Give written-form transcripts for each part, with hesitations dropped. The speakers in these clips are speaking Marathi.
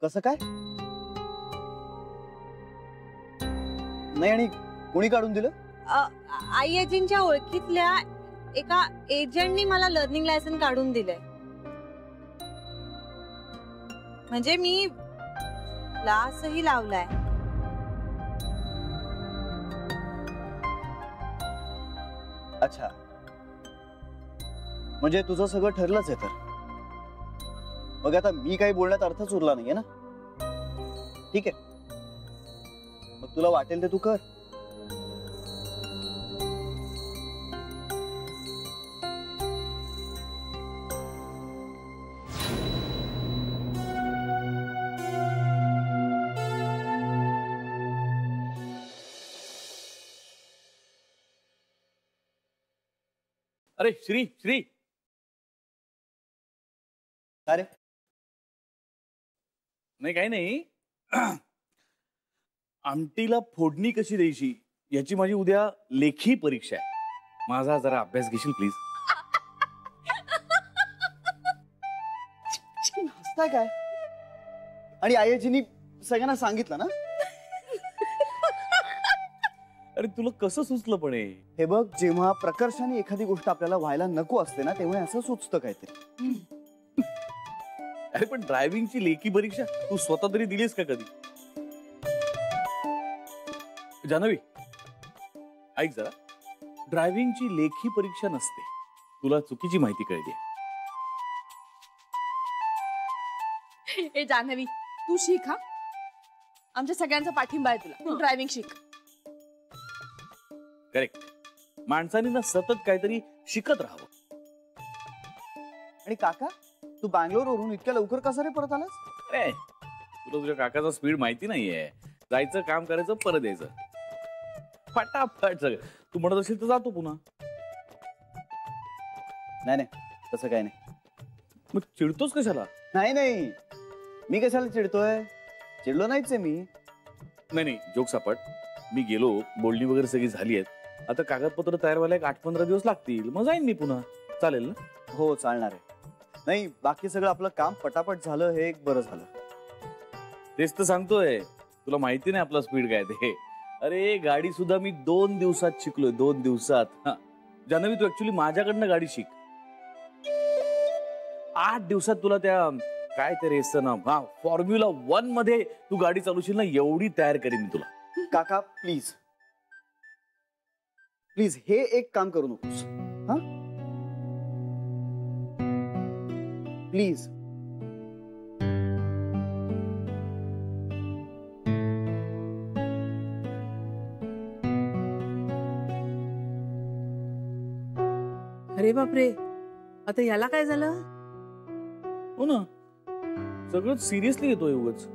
कसं काय? नाही, आणि कोणी काढून दिलं? आई आजींच्या ओळखीतल्या एका एजंटनी मला लर्निंग लायसन काढून दिलंय. म्हणजे मी क्लासही लावलाय. अच्छा, म्हणजे तुझं सगळं ठरलंच आहे तर. मग आता मी काही बोलण्यात अर्थच उरला नाहीये ना. ठीक आहे, मग तुला वाटेल ते तू कर. अरे श्री श्री, अरे नाही काही नाही. आमटीला फोडणी कशी द्यायची याची माझी उद्या लेखी परीक्षा आहे. माझा जरा अभ्यास घेशील प्लीज. हसताय काय? आणि आईजीनी सगळ्यांना सांगितलं ना? अरे तुला कसं सुचलं पण हे बघ, जेव्हा प्रकर्षाने एखादी गोष्ट आपल्याला व्हायला नको असते ना, तेव्हा असं सुचतं काहीतरी. अरे पण ड्रायव्हिंगची लेखी परीक्षा तू स्वतः तरी दिलीस का कधी? जान्हवी ऐक जरा, ड्रायव्हिंगची लेखी परीक्षा नसते. तुला चुकीची माहिती कळली. ए जान्हवी, तू शिक. हा, आमच्या सगळ्यांचा पाठिंबा आहे तुला. तू ड्रायव्हिंग शिक. करेक्ट. माणसाने ना सतत काहीतरी शिकत राहावं. आणि काका, तू बँगलोरवरून इतक्या लवकर कसा रे परत आलास? अरे तुला तुझ्या काकाचा स्पीड माहिती नाहीये. जायचं, काम करायचं, परत यायचं, फटाफट सगळं. तू म्हणत असेल तर जातो पुन्हा. नाही नाही, तसं काही नाही. मग चिडतोस कशाला? नाही नाही, मी कशाला चिडतोय? चिडलो नाहीच आहे मी. नाही नाही, जोक सापट. मी गेलो, बोलणी वगैरे सगळी झाली आहेत. आता कागदपत्र तयार व्हायला एक 8-15 दिवस लागतील. मग जाईन मी पुन्हा. चालेल ना? हो चालणार आहे. नाही, बाकी सगळं आपलं काम पटापट झालं हे एक बरं झालं. तेच तर सांगतोय. तुला माहिती नाही आपला स्पीड काय ते. अरे गाडी सुद्धा मी 2 दिवसात शिकलोय. 2 दिवसात. जान्हवी, तू ऍक्च्युली माझ्याकडनं गाडी शिक. 8 दिवसात तुला त्या काय ते रेसचं नाव, हा, फॉर्म्युला 1 मध्ये तू गाडी चालवशील ना, एवढी तयार करीन मी तुला. काका प्लीज प्लीज, हे एक काम करू नकोस. हा प्लीज. अरे बापरे, आता याला काय झालं? हो ना, सगळं सिरियसली येतोय उगाच.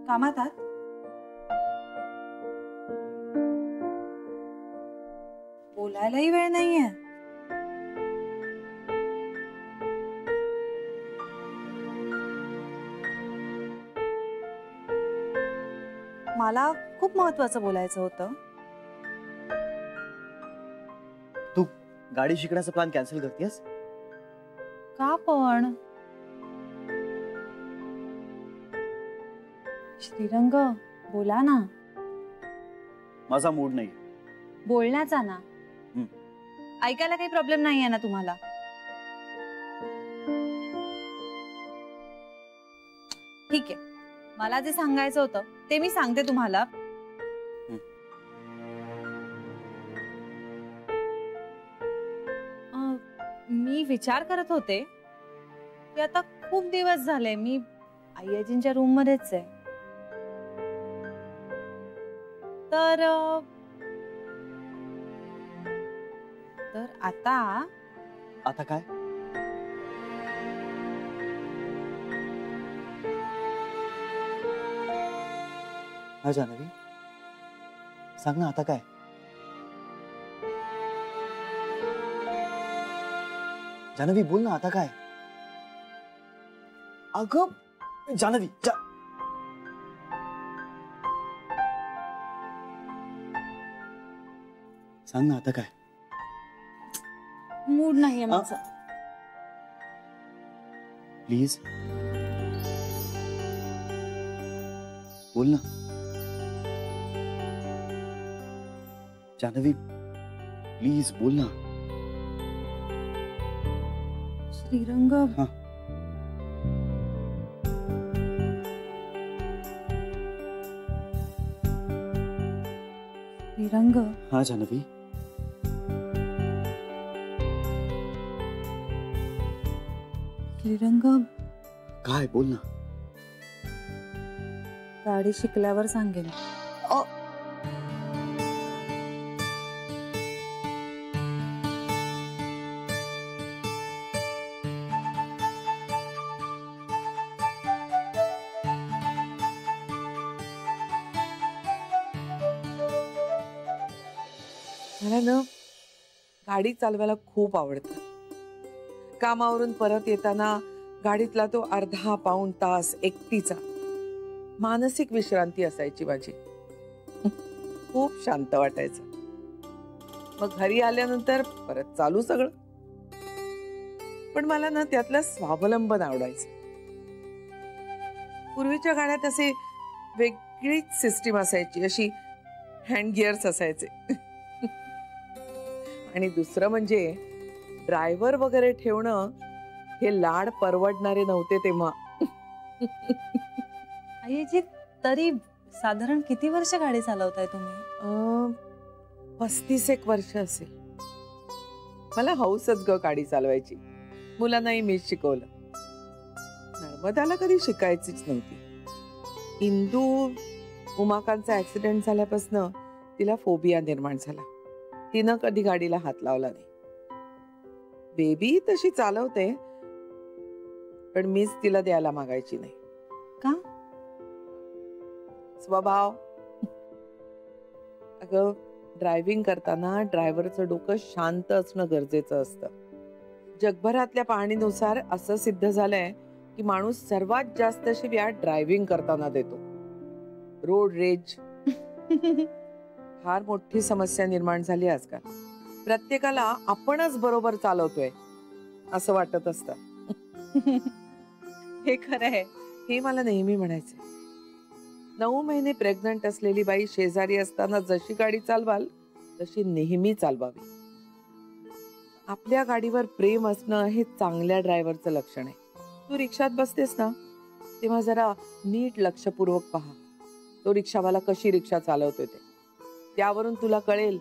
कामात आहात? बोलायलाही वेळ नाहीये. मला खूप महत्वाचं बोलायचं होतं. तू गाडी शिकण्याचा प्लॅन कॅन्सल करतेस का पण? श्रीरंग, बोला ना. माझा मूड नाही. बोलण्याचा ना. ऐकायला काही प्रॉब्लेम नाहीये ना तुम्हाला? ठीक आहे, मला जे सांगायचं होतं ते मी सांगते तुम्हाला. मी विचार करत होते की आता खूप दिवस झाले मी आई आजींच्या रूम मध्येच आहे. तर आता आता काय? हा जान्हवी, सांग ना आता काय? जान्हवी बोल ना आता काय? अगं जान्हवी सांग ना आता काय? मूड नाहीये माझा. प्लीज बोल ना जान्हवी, प्लीज बोल ना. श्रीरंग, हा. श्रीरंग, हा जान्हवी, श्रीरंग, काय बोल ना. गाडी शिकल्यावर सांगेन. मला ना गाडी चालवायला खूप आवडतं. कामावरून परत येताना गाडीतला तो अर्धा पाऊण तास एकटीचा मानसिक विश्रांती असायची माझी. खूप शांत वाटायचं. मग घरी आल्यानंतर परत चालू सगळं. पण मला ना त्यातलं स्वावलंबन आवडायचं. पूर्वीच्या गाड्यात असे वेगळीच सिस्टीम असायची, अशी हँड गिअर्स असायचे. आणि दुसरं म्हणजे ड्रायव्हर वगैरे ठेवणं हे लाड परवडणारे नव्हते तेव्हा. आईजी, तरी साधारण किती वर्ष गाडी चालवताय तुम्ही? 35 एक वर्ष असेल. मला हौसच ग गाडी चालवायची. मुलांनाही मीच शिकवलं. नर्मदाला कधी शिकायचीच नव्हती. इंदू उमाकांचा ऍक्सिडेंट झाल्यापासून तिला फोबिया निर्माण झाला. तिनं कधी गाडीला हात लावला नाही. बेबी तशी चालवते, पण मीच तिला द्यायला मागायची नाही. का? स्वभाव. अगं ड्रायव्हिंग करताना ड्रायव्हरचं डोकं शांत असणं गरजेचं असतं. जगभरातल्या पाहणीनुसार असं सिद्ध झालंय की माणूस सर्वात जास्त शिव्या ड्रायव्हिंग करताना देतो. रोड रेज फार मोठी समस्या निर्माण झाली आजकाल. प्रत्येकाला आपणच बरोबर चालवतोय असं वाटत असतं. हे खरं आहे. हे मला नेहमी म्हणायचे. 9 महिने प्रेग्नंट असलेली बाई शेजारी असताना जशी गाडी चालवाल तशी नेहमी चालवावी. आपल्या गाडीवर प्रेम असणं हे चांगल्या ड्रायव्हरचं लक्षण आहे. तू रिक्षात बसतेस ना, तेव्हा जरा नीट लक्षपूर्वक पहा तो रिक्षावाला कशी रिक्षा चालवतोय ते. त्यावरून तुला कळेल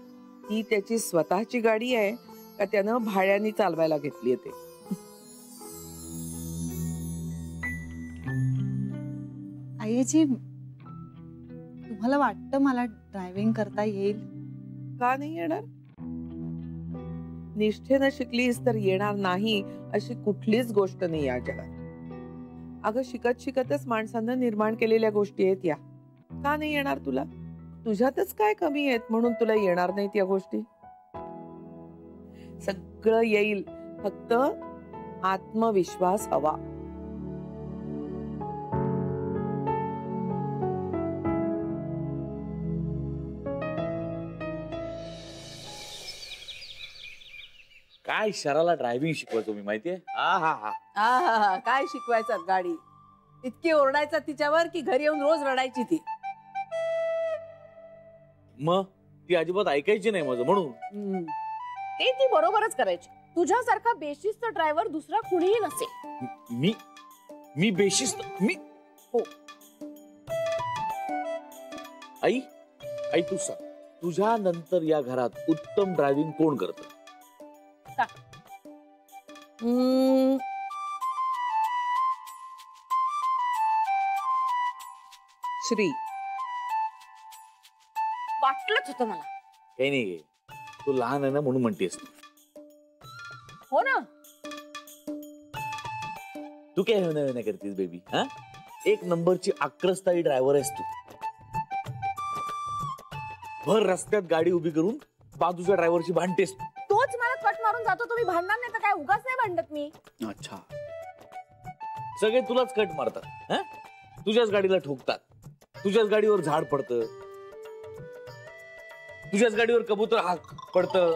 ती त्याची स्वतःची गाडी आहे का त्यानं भाड्याने चालवायला घेतली ते. आईजी, तुम्हाला वाटतं मला ड्रायव्हिंग करता येईल? का नाही येणार? निष्ठेनं शिकलीस तर येणार नाही अशी कुठलीच गोष्ट नाही या जगात. अगं शिकत शिकतच माणसानं निर्माण केलेल्या गोष्टी आहेत या. का नाही येणार तुला? तुझ्यातच काय कमी आहेत म्हणून तुला येणार नाहीत या गोष्टी? सगळं येईल, फक्त आत्मविश्वास हवा. काय शराला ड्रायव्हिंग शिकवायचो मी, माहितीये? काय शिकवायचं गाडी. इतकी ओरडायचं तिच्यावर की घरी येऊन रोज रडायची ती. मग ती अजिबात ऐकायची नाही माझं, म्हणून ते ती बरोबरच करायची. तुझ्यासारखा बेशिस्त ड्रायव्हर दुसरा कुणीही नसेल. मी बेशिस्त? मी हो. आई तू सांग, तुझ्या नंतर या घरात उत्तम ड्रायव्हिंग कोण करतं? श्री. वाटलंच होतं मला. काही नाही, तू लहान आहे ना म्हणून म्हणतेस. हो ना. तू काय हेवना करतेस बेबी? हा, एक नंबरची आक्रस्ताई ड्रायव्हर आहेस तू. भर रस्त्यात गाडी उभी करून बाजूच्या ड्रायव्हरची भांडतेस. तोच मला कट मारून जातो, तुम्ही भांडणार नाही तर काय? उगाच नाही भांडत मी. अच्छा, सगळे तुलाच कट मारतात. हा, तुझ्याच गाडीला ठोकतात, तुझ्याच गाडीवर झाड पडतं, तुझ्याच गाडीवर कबूतर हाक पडतं.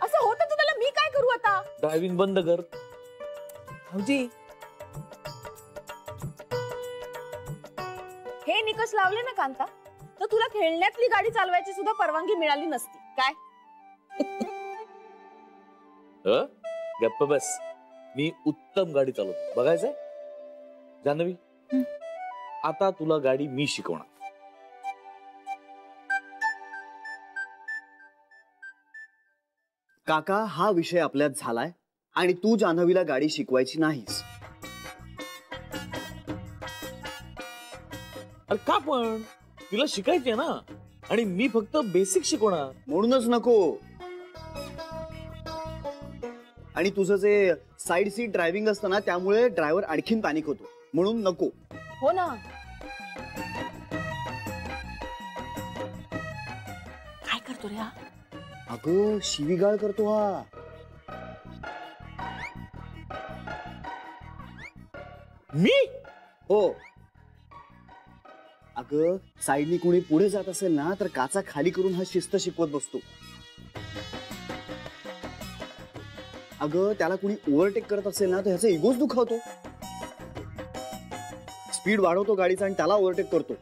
असं होतं तर त्याला मी काय करू आता? ड्रायव्हिंग बंद कर. भाऊजी हे निकष लावले ना कांता, तर तुला खेळण्यातली गाडी चालवायची सुद्धा परवानगी मिळाली नसती काय? गप्प बस, मी उत्तम गाडी चालवतो. बघायचंय जान्हवी? आता तुला गाडी मी शिकवणार. काका, हा विषय आपल्यात झालाय आणि तू जान्हवीला गाडी शिकवायची नाहीस. अरे का पण? तिला शिकायची आहे ना, आणि मी फक्त बेसिक शिकवणार. म्हणूनच नको. आणि तुझं जे साइड सीट ड्रायव्हिंग असतं ना, त्यामुळे ड्रायव्हर आणखीन पॅनिक होतो, म्हणून नको. हो ना. काय करतो रे हा? अगं, शिवीगाळ करतो हा. मी? हो. अगं, साईडनी कुणी पुढे जात असेल ना, तर काचा खाली करून हा शिस्त शिकवत बसतो. अगं, त्याला कुणी ओव्हरटेक करत असेल ना, तर ह्याचा इगोच दुखावतो. स्पीड वाढवतो गाडीचा आणि त्याला ओव्हरटेक करतो.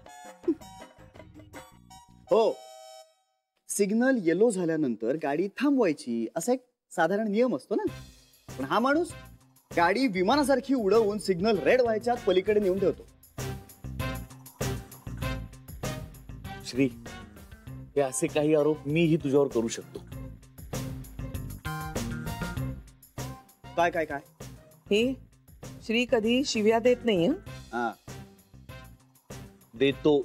हो, सिग्नल येलो झाल्यानंतर गाडी थांबवायची, असा एक साधारण नियम असतो ना. पण हा माणूस गाडी विमानासारखी उडवून सिग्नल रेड व्हायच्या पलीकडे नेऊन ठेवतो. श्री, हे असे काही आरोप मीही तुझ्यावर करू शकतो. काय काय काय? हे श्री कधी शिव्या देत नाही. हा, देतो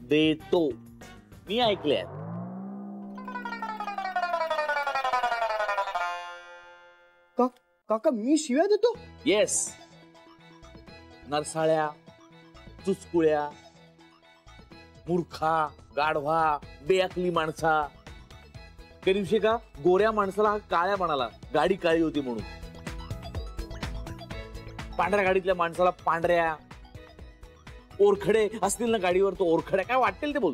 देतो, मी ऐकले. काका, मी शिव्या देतो? येस. नरसाळ्या, चुचकुळ्या, मूर्खा, गाढवा, बेअकली माणसा. त्या दिवशी का गोऱ्या माणसाला हा काळ्या म्हणाला, गाडी काळी होती म्हणून. पांढऱ्या गाडीतल्या माणसाला पांढऱ्या. ओरखडे असतील ना गाडीवर, तो ओरखड्या काय वाटेल ते बोल.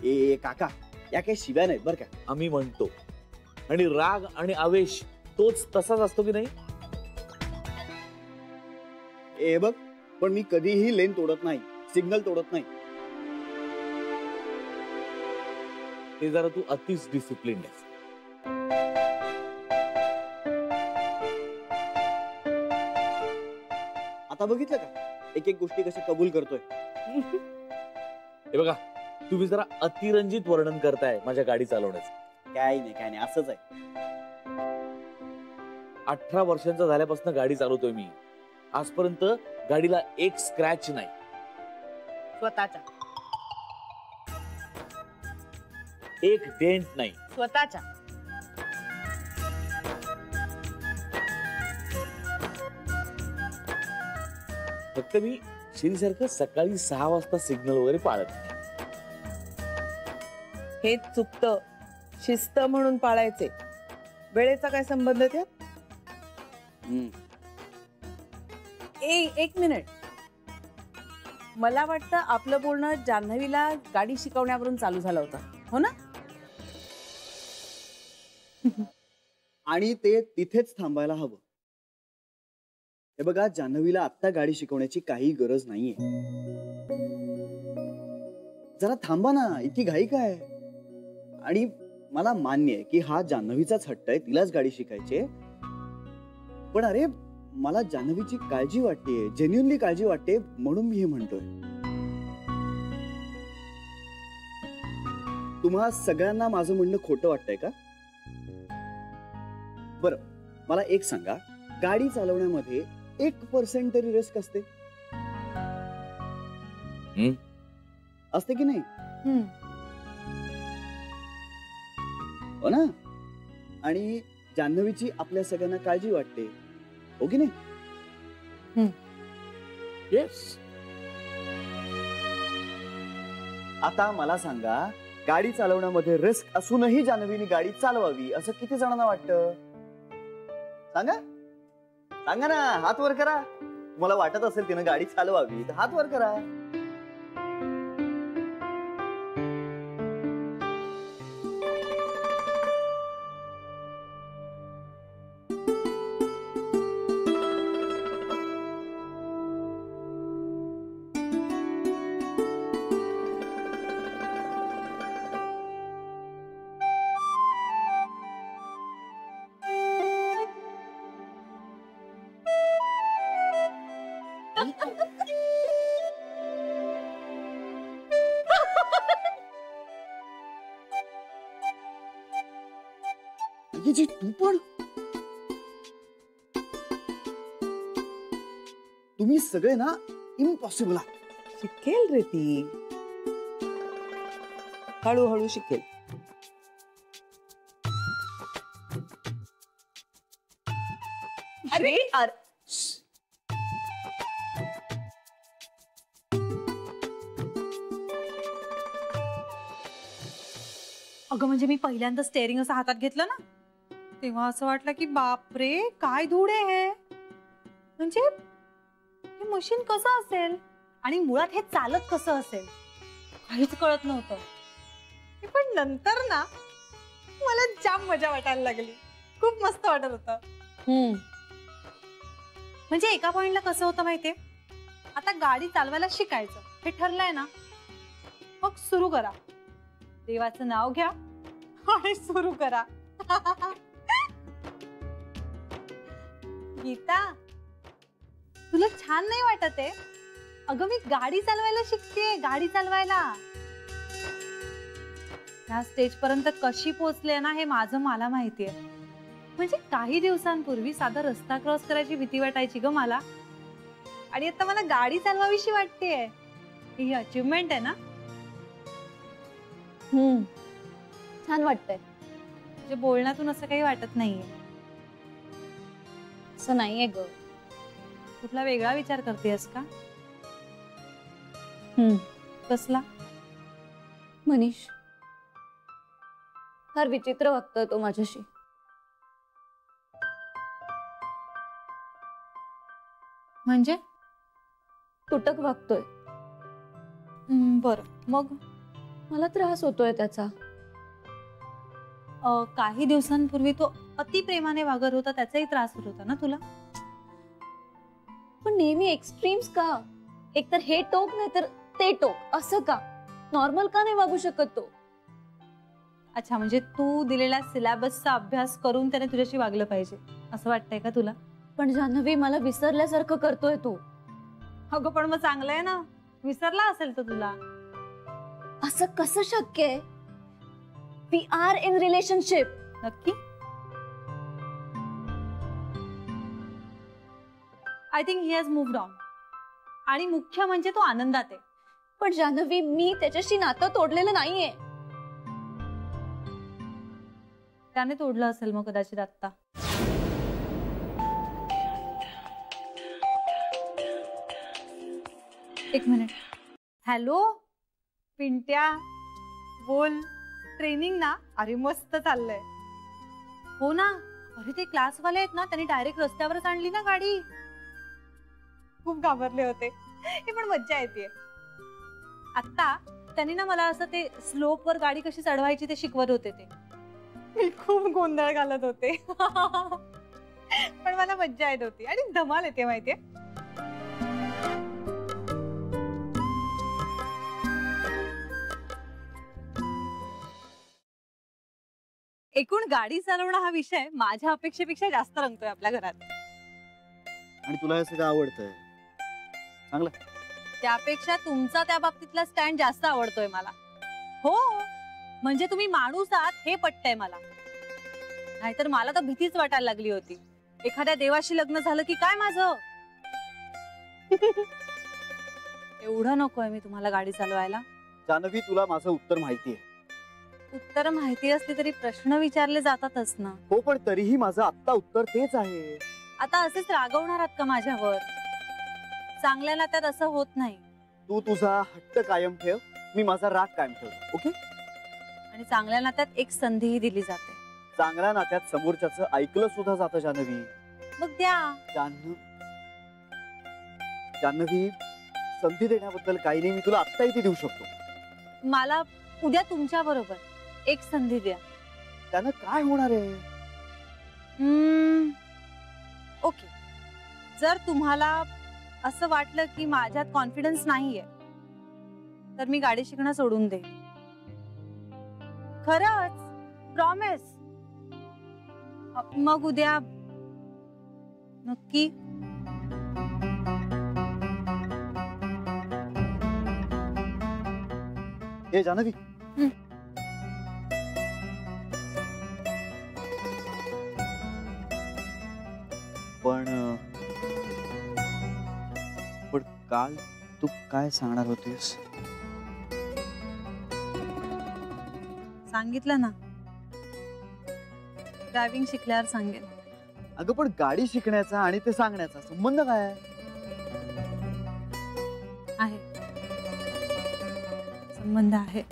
ए काका, या काही शिव्या नाहीत बरं का. आम्ही म्हणतो, आणि राग आणि आवेश तोच तसाच असतो की नाही? ए बघ, पण मी कधीही लेन तोडत नाही, सिग्नल तोडत नाही. ते जरा तू अतिच डिसिप्लिन आहेस. आता बघितलं का, एक एक गोष्टी कशा कबूल करतोय. हे बघा, तुम्ही जरा अतिरंजित वर्णन करताय माझ्या गाडी चालवण्याचं. काय नाही, असंच आहे. 18 वर्षांचा झाल्यापासून गाडी चालवतोय मी. आजपर्यंत गाडीला एक स्क्रॅच नाही. स्वतःच्या. एक डेंट नाही. स्वतःच्या. फक्त मी श्रीसारखं सकाळी 6 वाजता सिग्नल वगैरे पाळत नाही. हे चुकतं. शिस्त म्हणून पाळायचे. वेळेचा काय संबंध त्यात? एक मिनिट. मला वाटतं आपलं बोलणं जान्हवीला गाडी शिकवण्यावरून चालू झालं होतं, हो ना? आणि ते तिथेच थांबायला हवं. हे बघा, जान्हवीला आत्ता गाडी शिकवण्याची काही गरज नाहीये. जरा थांबा ना, इतकी घाई काय? आणि मला मान्य आहे की हा जान्हवीचाच हट्ट आहे, तिलाच गाडी शिकायची. पण अरे, मला जान्हवीची काळजी वाटते, जेन्युअनली काळजी वाटते, म्हणून मी हे म्हणतोय. तुम्हा सगळ्यांना माझं म्हणणं खोटं वाटतंय का? बरं, मला एक सांगा, गाडी चालवण्यामध्ये 1% तरी रिस्क असते? असते की नाही? हम्म. हो ना? आणि जान्हवीची आपल्या सगळ्यांना काळजी वाटते, हो की नाही? येस. आता मला सांगा, गाडी चालवण्यामध्ये रिस्क असूनही जान्हवीने गाडी चालवावी असं किती जणांना वाटतं? सांगा सांगा ना, हात वर करा. तुम्हाला वाटत असेल तिनं गाडी चालवावी तर हात वर करा. जी तू पण, तुम्ही सगळे ना इम्पॉसिबल आहात. शिकेल रे ती, हळूहळू शिकेल. अरे अगं म्हणजे मी पहिल्यांदा स्टेअरिंग असं हातात घेतलं ना, तेव्हा असं वाटलं की बापरे काय धूळ आहे हे. म्हणजे हे मशीन कसं असेल आणि मुळात हे चालत कसं असेल काहीच कळत नव्हतं. पण नंतर ना मला जाम मजा वाटायला लागली, खूप मस्त वाटत होतं. म्हणजे एका पॉइंटला कसं होतं माहितीये, आता गाडी चालवायला शिकायचं हे ठरलंय ना, मग सुरू करा, देवाचं नाव घ्या आणि सुरू करा. गीता, तुला छान नाही वाटत आहे? अगं मी गाडी चालवायला शिकतेय, गाडी चालवायला. ह्या स्टेज पर्यंत कशी पोहोचले ना हे माझं मला माहितीये. म्हणजे काही दिवसांपूर्वी साधा रस्ता क्रॉस करायची भीती वाटायची ग मला, आणि आता मला गाडी चालवावीशी वाटतेय. ही अचीवमेंट आहे ना. छान वाटतंय. म्हणजे बोलण्यातून असं काही वाटत नाहीये. असं नाहीये ग. कुठला वेगळा विचार करतेस का? कसला? मनीष फार विचित्र वागतोय तो माझ्याशी. म्हणजे तुटक वागतोय. बरं, मग मला त्रास होतोय त्याचा. काही दिवसांपूर्वी तो अति प्रेमाने वागत होता, त्याचाही त्रास होत होता ना तुला? पण नेहमी एक्स्ट्रीम्स का? एकतर हे टोक नाही तर ते टोक, असं का? नॉर्मल का नाही वागू शकत तो? अच्छा, म्हणजे तू दिलेल्या सिलेबसचा अभ्यास करून त्याने तुझ्याशी वागलं पाहिजे असं वाटतंय का तुला? पण जान्हवी, मला विसरल्यासारखं करतोय तो. अगं पण मग चांगलं आहे ना, विसरला असेल तो तुला. असं कसं शक्य आहे? We are in relationship. नक्की? I think he has moved on. आणि मुख्य म्हणजे तो आनंदात आहे. पण जान्हवी, मी त्याच्याशी नातं तोडलेलं नाहीये. त्याने तोडलं असेल मग कदाचित आत्ता. एक मिनिट. हॅलो पिंट्या, बोल. ट्रेनिंग ना? अरे मस्त चाललंय. हो ना. अरे ते क्लासवाले आहेत ना, त्यांनी डायरेक्ट रस्त्यावरच आणली ना गाडी. खूप घाबरले होते. हे पण मज्जा येते. आता त्यांनी ना मला असं ते स्लोप वर गाडी कशी चढवायची ते शिकवत होते. ते मी खूप गोंधळ घालत होते. पण मला मज्जा येत होती आणि धमाल येते माहितीये. एकूण गाडी चालवणं हा विषय माझ्या अपेक्षेपेक्षा जास्त रंगतोय आपल्या घरात. आणि तुला हे सगळं आवडतंय? चांगलं. त्यापेक्षा तुमचा त्या बाबतीतला स्टँड जास्त आवडतोय मला. हो, म्हणजे तुम्ही माणूस आहात हे पटतंय मला. नाहीतर मला तर भीतीच वाटायला लागली होती, एखाद्या देवाशी लग्न झालं की काय माझं. एवढं नकोय मी तुम्हाला गाडी चालवायला. जानवी, तुला माझं उत्तर माहिती आहे. उत्तर माहिती असली तरी प्रश्न विचारले जातातच ना. हो, पण तरीही माझं आत्ता उत्तर तेच आहे. आता असेच रागवणार आहात का माझ्यावर? चांगल्या नात्यात असं होत नाही. तू तुझा हट्ट कायम ठेव, मी माझा राग कायम ठेवतो. ओके? आणि चांगल्या नात्यात एक संधीही दिली जाते. चांगल्या नात्यात समोरच्याचं ऐकलं सुद्धा जातं जानवी. मग द्या. जान्हवी, संधी देण्याबद्दल काही नाही, मी तुला आत्ता इथे देऊ शकतो. मला उद्या तुमच्या बरोबर एक संधी द्या. त्यानं काय होणार आहे? ओके, जर तुम्हाला असं वाटलं की माझ्यात कॉन्फिडन्स नाहीये तर मी गाडी शिकणं सोडून दे. खरंच, प्रॉमिस. मग उद्या नक्की. हे जान्हवी, पण काल तू काय सांगणार होतीस? सांगितलं ना, ड्रायव्हिंग शिकल्यावर सांगेन. अगं, पण गाडी शिकण्याचा आणि ते सांगण्याचा संबंध काय आहे, संबंध आहे.